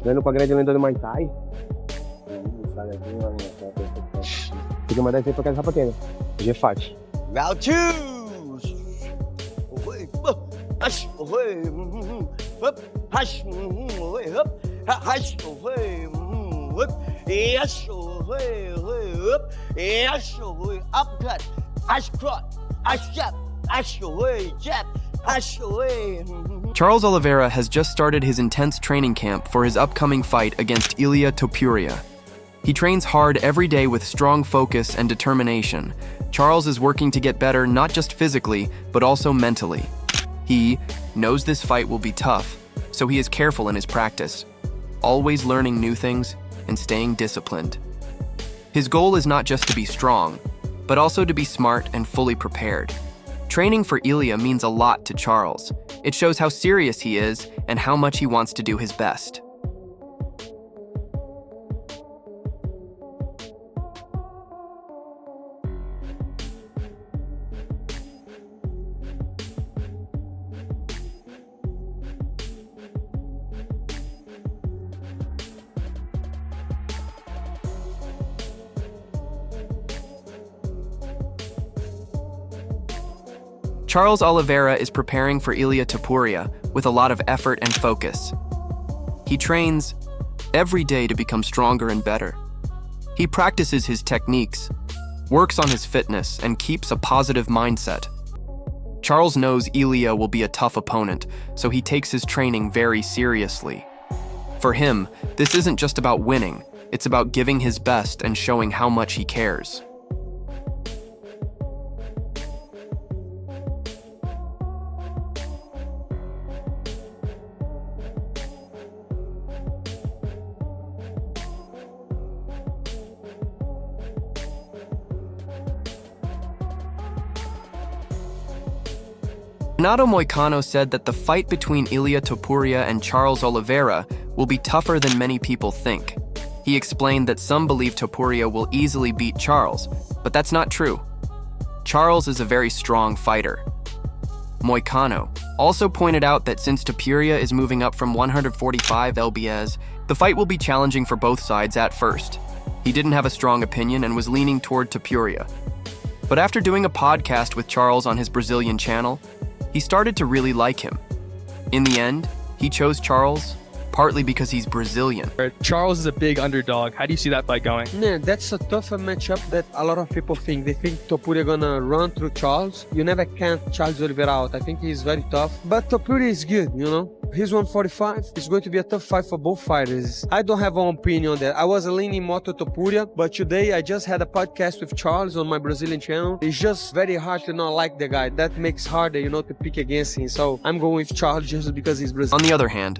Vendo pra grande lenda do Muay Thai. Fica mais 10 tempo pra casa rapatena. Hoje é fácil. Round 2. Uppercut, cross, jab, jab, Charles Oliveira has just started his intense training camp for his upcoming fight against Ilia Topuria. He trains hard every day with strong focus and determination. Charles is working to get better not just physically, but also mentally. He knows this fight will be tough, so he is careful in his practice, always learning new things and staying disciplined. His goal is not just to be strong, but also to be smart and fully prepared. Training for Ilia means a lot to Charles. It shows how serious he is and how much he wants to do his best. Charles Oliveira is preparing for Ilia Topuria with a lot of effort and focus. He trains every day to become stronger and better. He practices his techniques, works on his fitness, and keeps a positive mindset. Charles knows Ilia will be a tough opponent, so he takes his training very seriously. For him, this isn't just about winning, it's about giving his best and showing how much he cares. Renato Moicano said that the fight between Ilia Topuria and Charles Oliveira will be tougher than many people think. He explained that some believe Topuria will easily beat Charles, but that's not true. Charles is a very strong fighter. Moicano also pointed out that since Topuria is moving up from 145 lbs, the fight will be challenging for both sides at first. He didn't have a strong opinion and was leaning toward Topuria. But after doing a podcast with Charles on his Brazilian channel, he started to really like him. In the end, he chose Charles partly because he's Brazilian. Charles is a big underdog. How do you see that fight going? Yeah, that's a tougher matchup that a lot of people think. They think Topuria gonna run through Charles. You never count Charles Oliveira out. I think he's very tough. But Topuria is good, you know? He's 145. It's going to be a tough fight for both fighters. I don't have an opinion on that. I was leaning more to Topuria, but today I just had a podcast with Charles on my Brazilian channel. It's just very hard to not like the guy. That makes harder, you know, to pick against him. So I'm going with Charles just because he's Brazilian. On the other hand,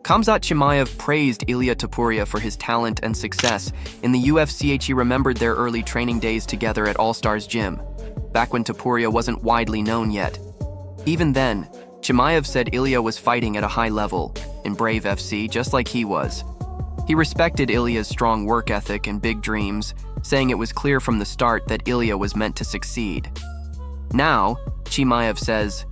Khamzat Chimaev praised Ilia Topuria for his talent and success. In the UFC, he remembered their early training days together at All Stars Gym, back when Topuria wasn't widely known yet. Even then, Chimaev said Ilia was fighting at a high level in Brave FC, just like he was. He respected Ilia's strong work ethic and big dreams, saying it was clear from the start that Ilia was meant to succeed. Now, Chimaev says,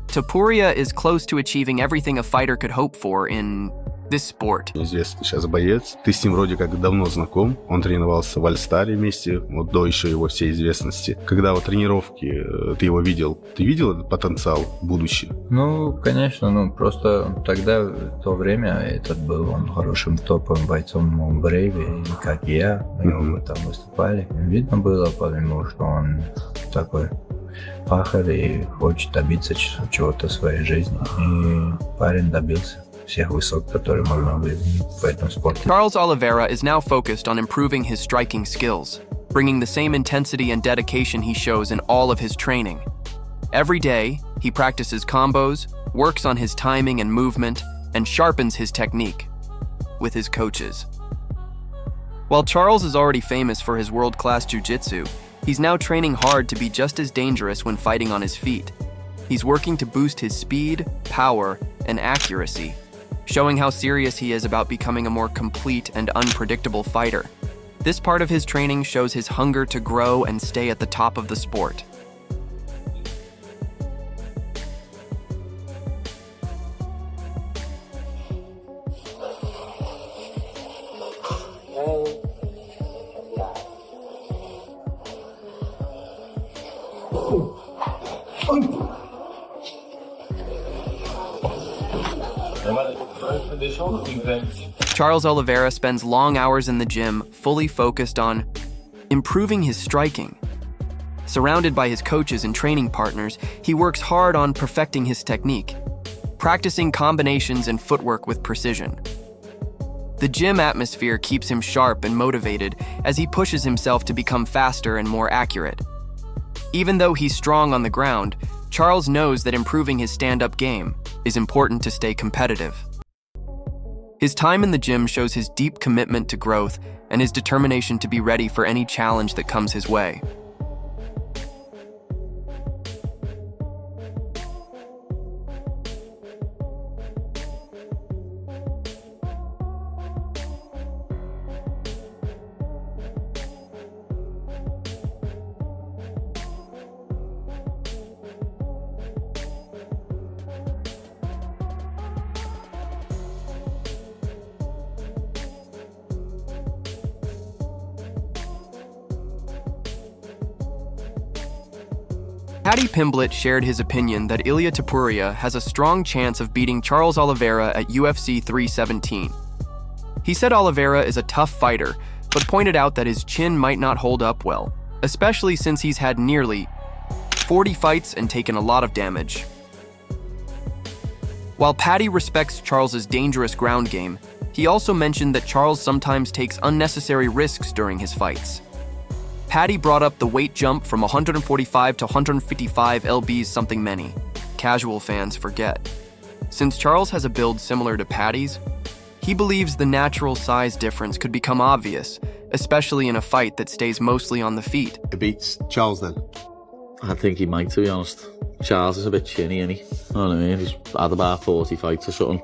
Topuria is close to achieving everything a fighter could hope for in this sport. Известный сейчас боец. Ты с ним вроде как давно знаком. Он тренировался в Альстаре вместе, вот до еще его всей известности. Когда вот тренировки ты его видел, ты видел этот потенциал в будущем? Ну, конечно, просто тогда, в то время, этот был он хорошим топовым бойцом в Брейве, как и я, мы там выступали. Видно было, потому что он такой пахарь и хочет добиться чего-то в своей жизни. И парень добился всех высот, которые можно увидеть в этом спорте. Charles Oliveira is now focused on improving his striking skills, bringing the same intensity and dedication he shows in all of his training. Every day, he practices combos, works on his timing and movement, and sharpens his technique with his coaches. While Charles is already famous for his world-class jiu-jitsu, he's now training hard to be just as dangerous when fighting on his feet. He's working to boost his speed, power, and accuracy. showing how serious he is about becoming a more complete and unpredictable fighter. This part of his training shows his hunger to grow and stay at the top of the sport. Charles Oliveira spends long hours in the gym, fully focused on improving his striking. Surrounded by his coaches and training partners, he works hard on perfecting his technique, practicing combinations and footwork with precision. The gym atmosphere keeps him sharp and motivated as he pushes himself to become faster and more accurate. Even though he's strong on the ground, Charles knows that improving his stand-up game is important to stay competitive. His time in the gym shows his deep commitment to growth and his determination to be ready for any challenge that comes his way. Paddy Pimblett shared his opinion that Ilia Topuria has a strong chance of beating Charles Oliveira at UFC 317. He said Oliveira is a tough fighter, but pointed out that his chin might not hold up well, especially since he's had nearly 40 fights and taken a lot of damage. While Paddy respects Charles's dangerous ground game, he also mentioned that Charles sometimes takes unnecessary risks during his fights. Paddy brought up the weight jump from 145 to 155 lbs, something many casual fans forget. Since Charles has a build similar to Paddy's, he believes the natural size difference could become obvious, especially in a fight that stays mostly on the feet. He beats Charles then? I think he might, to be honest. Charles is a bit chinny, isn't he? You know what I mean? He's had about 40 fights or something.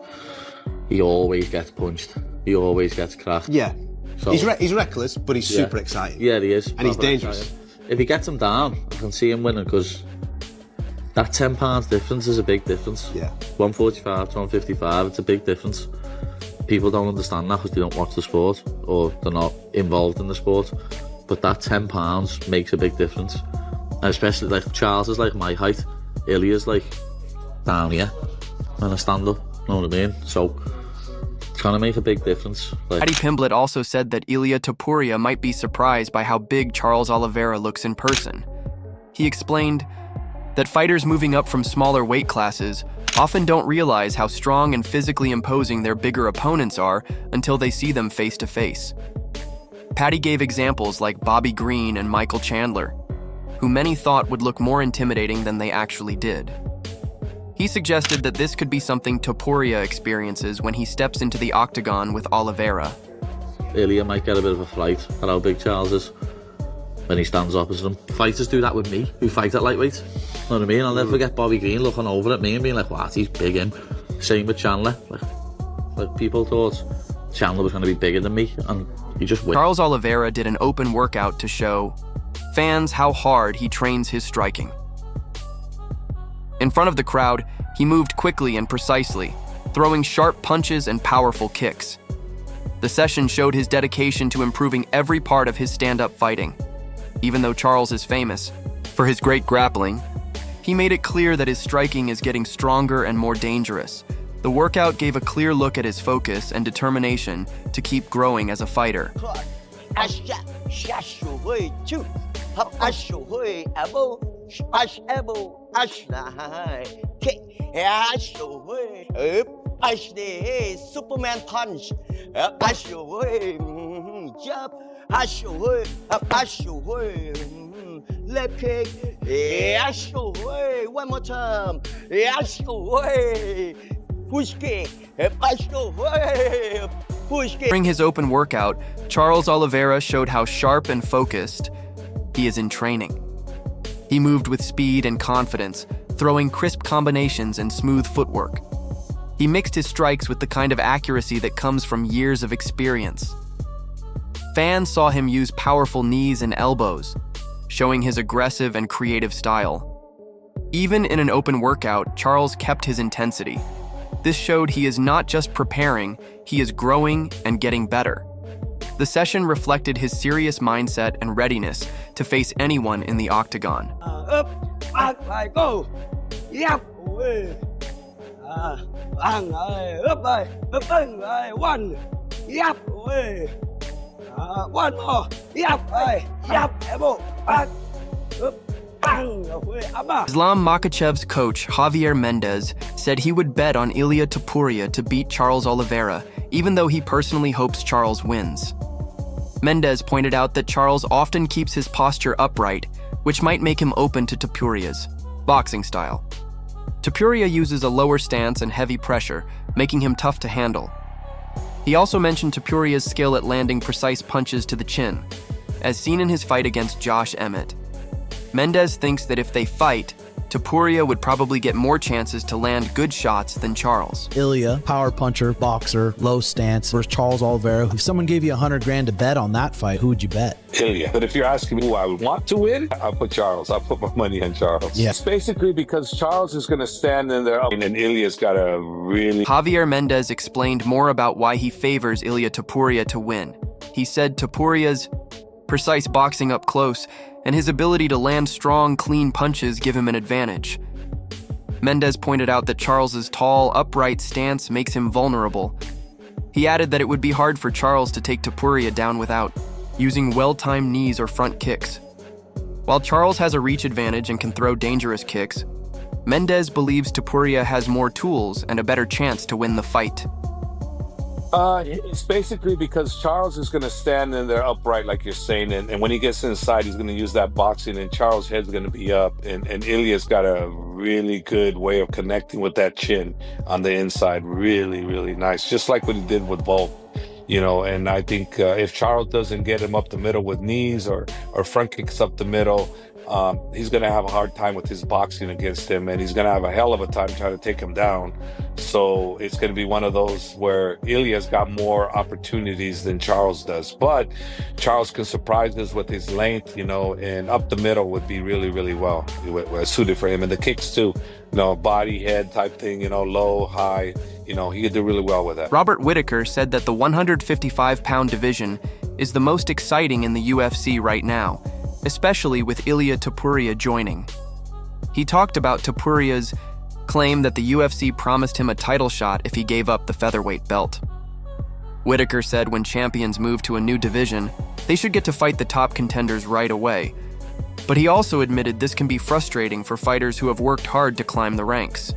He always gets punched. He always gets cracked. Yeah. So, he's reckless, but he's super exciting. Yeah, he is. And he's dangerous. Exciting. If he gets him down, I can see him winning, because that 10 pounds difference is a big difference. Yeah. 145 to 155, it's a big difference. People don't understand that because they don't watch the sport or they're not involved in the sport. But that 10 pounds makes a big difference. And especially, like, Charles is like my height. Ilia's like down here when I stand up, you know what I mean? So it's gonna make a big difference. Paddy Pimblett also said that Ilia Topuria might be surprised by how big Charles Oliveira looks in person. He explained that fighters moving up from smaller weight classes often don't realize how strong and physically imposing their bigger opponents are until they see them face to face. Paddy gave examples like Bobby Green and Michael Chandler, who many thought would look more intimidating than they actually did. He suggested that this could be something Topuria experiences when he steps into the octagon with Oliveira. Ilia might get a bit of a fright at how big Charles is when he stands opposite him. Fighters do that with me, who fight at lightweight. You know what I mean? I'll never forget Bobby Green looking over at me and being like, what, he's big him. Same with Chandler. Like people thought Chandler was going to be bigger than me, and he just went. Charles Oliveira did an open workout to show fans how hard he trains his striking. In front of the crowd, he moved quickly and precisely, throwing sharp punches and powerful kicks. The session showed his dedication to improving every part of his stand-up fighting. Even though Charles is famous for his great grappling, he made it clear that his striking is getting stronger and more dangerous. The workout gave a clear look at his focus and determination to keep growing as a fighter. Superman punch. Left kick. One more time. Push kick. Push kick. During his open workout, Charles Oliveira showed how sharp and focused he is in training. He moved with speed and confidence, throwing crisp combinations and smooth footwork. He mixed his strikes with the kind of accuracy that comes from years of experience. Fans saw him use powerful knees and elbows, showing his aggressive and creative style. Even in an open workout, Charles kept his intensity. This showed he is not just preparing, he is growing and getting better. The session reflected his serious mindset and readiness to face anyone in the octagon. Up, back, lại, go. Yep. Bang, up, bang, one. Yep. One more. Yep. Yep. Elbow. Back. Up. Islam Makhachev's coach, Javier Mendez, said he would bet on Ilia Topuria to beat Charles Oliveira, even though he personally hopes Charles wins. Mendez pointed out that Charles often keeps his posture upright, which might make him open to Topuria's boxing style. Topuria uses a lower stance and heavy pressure, making him tough to handle. He also mentioned Topuria's skill at landing precise punches to the chin, as seen in his fight against Josh Emmett. Mendez thinks that if they fight, Topuria would probably get more chances to land good shots than Charles. Ilia, power puncher, boxer, low stance, versus Charles Oliveira. If someone gave you $100,000 to bet on that fight, who would you bet? Ilia. But if you're asking me who I would want to win, I'll put Charles. I'll put my money on Charles. Yeah. It's basically because Charles is going to stand in there, and Ilia's got a really... Javier Mendez explained more about why he favors Ilia Topuria to win. He said Topuria's precise boxing up close and his ability to land strong, clean punches give him an advantage. Mendez pointed out that Charles's tall, upright stance makes him vulnerable. He added that it would be hard for Charles to take Topuria down without using well-timed knees or front kicks. While Charles has a reach advantage and can throw dangerous kicks, Mendez believes Topuria has more tools and a better chance to win the fight. It's basically because Charles is going to stand in there upright, like you're saying, and when he gets inside, he's going to use that boxing, and Charles' head's going to be up, and Ilia's got a really good way of connecting with that chin on the inside. Really, really nice, just like what he did with Volk. You know, and I think if Charles doesn't get him up the middle with knees or front kicks up the middle, he's going to have a hard time with his boxing against him, and he's going to have a hell of a time trying to take him down. So it's going to be one of those where Ilia's got more opportunities than Charles does. But Charles can surprise us with his length, you know, and up the middle would be really, really well suited for him. And the kicks too, you know, body, head type thing, you know, low, high, you know, he could do really well with that. Robert Whittaker said that the 155-pound division is the most exciting in the UFC right now, especially with Ilia Topuria joining. He talked about Topuria's claim that the UFC promised him a title shot if he gave up the featherweight belt. Whittaker said when champions move to a new division, they should get to fight the top contenders right away. But he also admitted this can be frustrating for fighters who have worked hard to climb the ranks.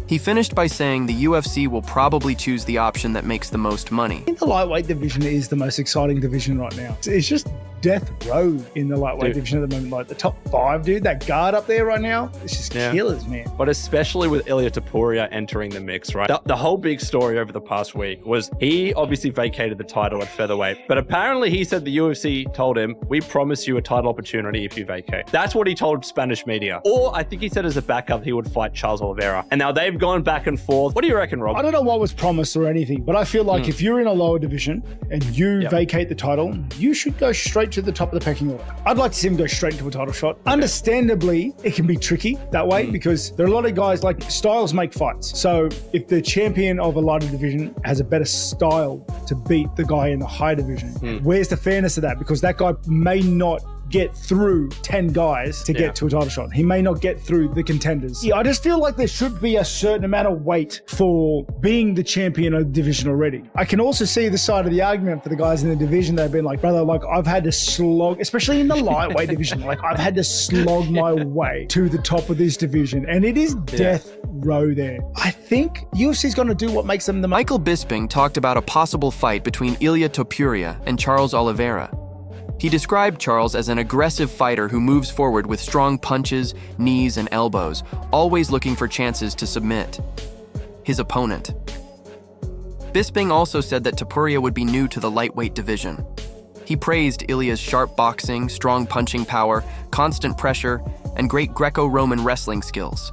He finished by saying the UFC will probably choose the option that makes the most money. I think the lightweight division is the most exciting division right now. It's just death row in the lightweight division at the moment. Like the top 5, dude, that guard up there right now, it's just killers, man. But especially with Ilia Topuria entering the mix, right? The whole big story over the past week was he obviously vacated the title at featherweight, but apparently he said the UFC told him, we promise you a title opportunity if you vacate. That's what he told Spanish media. Or I think he said as a backup, he would fight Charles Oliveira. And now they've gone back and forth. What do you reckon, Rob? I don't know what was promised or anything, but I feel like if you're in a lower division and you vacate the title, you should go straight to the top of the pecking order. I'd like to see him go straight into a title shot. Understandably, it can be tricky that way because there are a lot of guys, like styles make fights. So if the champion of a lighter division has a better style to beat the guy in the high division, where's the fairness of that? Because that guy may not get through 10 guys to get to a title shot. He may not get through the contenders. Yeah, I just feel like there should be a certain amount of weight for being the champion of the division already. I can also see the side of the argument for the guys in the division that have been like, brother, like I've had to slog, especially in the lightweight division, like I've had to slog my way to the top of this division, and it is death row there. I think UFC's going to do what makes them the... Michael Bisping talked about a possible fight between Ilia Topuria and Charles Oliveira. He described Charles as an aggressive fighter who moves forward with strong punches, knees, and elbows, always looking for chances to submit his opponent. Bisping also said that Topuria would be new to the lightweight division. He praised Ilia's sharp boxing, strong punching power, constant pressure, and great Greco-Roman wrestling skills.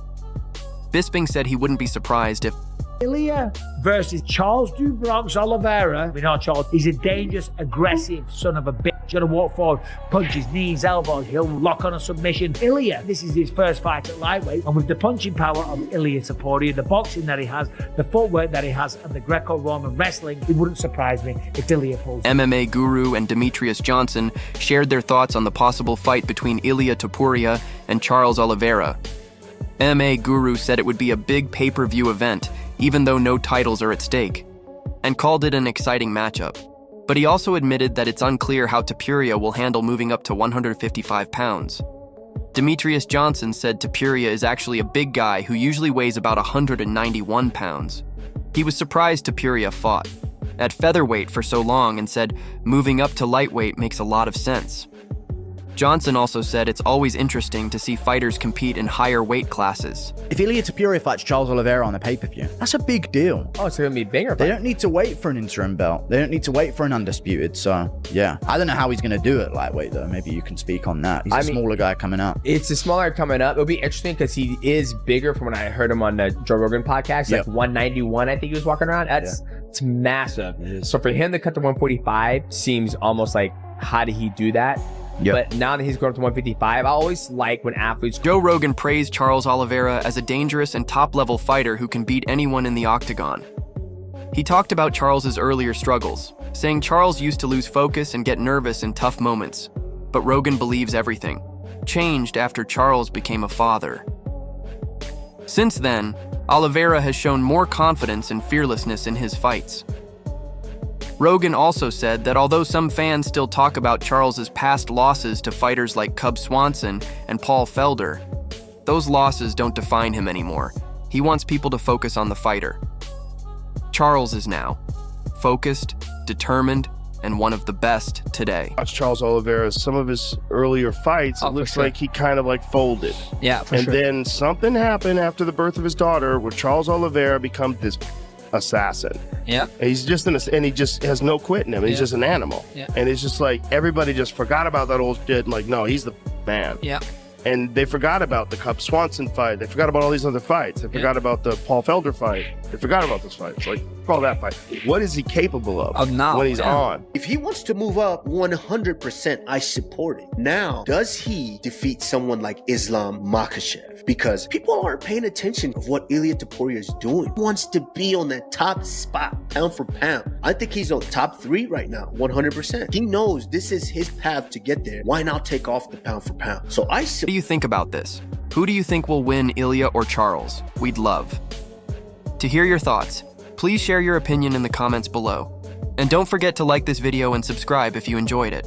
Bisping said he wouldn't be surprised if Ilia versus Charles do Bronx Oliveira. We know Charles, he's a dangerous, aggressive son of a bitch. Gonna walk forward, punches, knees, elbows, he'll lock on a submission. Ilia, this is his first fight at lightweight, and with the punching power of Ilia Topuria, the boxing that he has, the footwork that he has, and the Greco-Roman wrestling, it wouldn't surprise me if Ilia pulls. MMA guru and Demetrius Johnson shared their thoughts on the possible fight between Ilia Topuria and Charles Oliveira. MMA guru said it would be a big pay-per-view event, even though no titles are at stake, and called it an exciting matchup. But he also admitted that it's unclear how Topuria will handle moving up to 155 pounds. Demetrius Johnson said Topuria is actually a big guy who usually weighs about 191 pounds. He was surprised Topuria fought at featherweight for so long and said moving up to lightweight makes a lot of sense. Johnson also said it's always interesting to see fighters compete in higher weight classes. If Ilia Topuria fights Charles Oliveira on the pay-per-view, that's a big deal. Oh, it's gonna be a banger. They don't need to wait for an interim belt. They don't need to wait for an undisputed. So, yeah. I don't know how he's gonna do it lightweight, though. Maybe you can speak on that. He's a smaller guy coming up. It's a smaller coming up. It'll be interesting because he is bigger from when I heard him on the Joe Rogan podcast. Like 191, I think he was walking around. It's massive. So for him to cut to 145 seems almost like, how did he do that? But now that he's grown up to 155, I always like when athletes... Joe Rogan praised Charles Oliveira as a dangerous and top-level fighter who can beat anyone in the octagon. He talked about Charles's earlier struggles, saying Charles used to lose focus and get nervous in tough moments. But Rogan believes everything changed after Charles became a father. Since then, Oliveira has shown more confidence and fearlessness in his fights. Rogan also said that although some fans still talk about Charles's past losses to fighters like Cub Swanson and Paul Felder, those losses don't define him anymore. He wants people to focus on the fighter. Charles is now focused, determined, and one of the best today. Watch Charles Oliveira, some of his earlier fights, it looks like he kind of like folded. Yeah, for and sure. then something happened after the birth of his daughter where Charles Oliveira becomes this assassin. Yeah. And he's just and he just has no quit in him. He's just an animal. Yeah. And it's just like everybody just forgot about that old shit. And like, no, he's the man. Yeah. And they forgot about the Cub Swanson fight. They forgot about all these other fights. They forgot about the Paul Felder fight. They forgot about those fights. Like, all that fight. What is he capable of now, when he's on? If he wants to move up 100%, I support it. Now, does he defeat someone like Islam Makhachev? Because people aren't paying attention of what Ilia Topuria is doing. He wants to be on that top spot, pound for pound. I think he's on top 3 right now, 100%. He knows this is his path to get there. Why not take off the pound for pound? So I What do you think about this? Who do you think will win, Ilia or Charles? We'd love to hear your thoughts. Please share your opinion in the comments below. And don't forget to like this video and subscribe if you enjoyed it.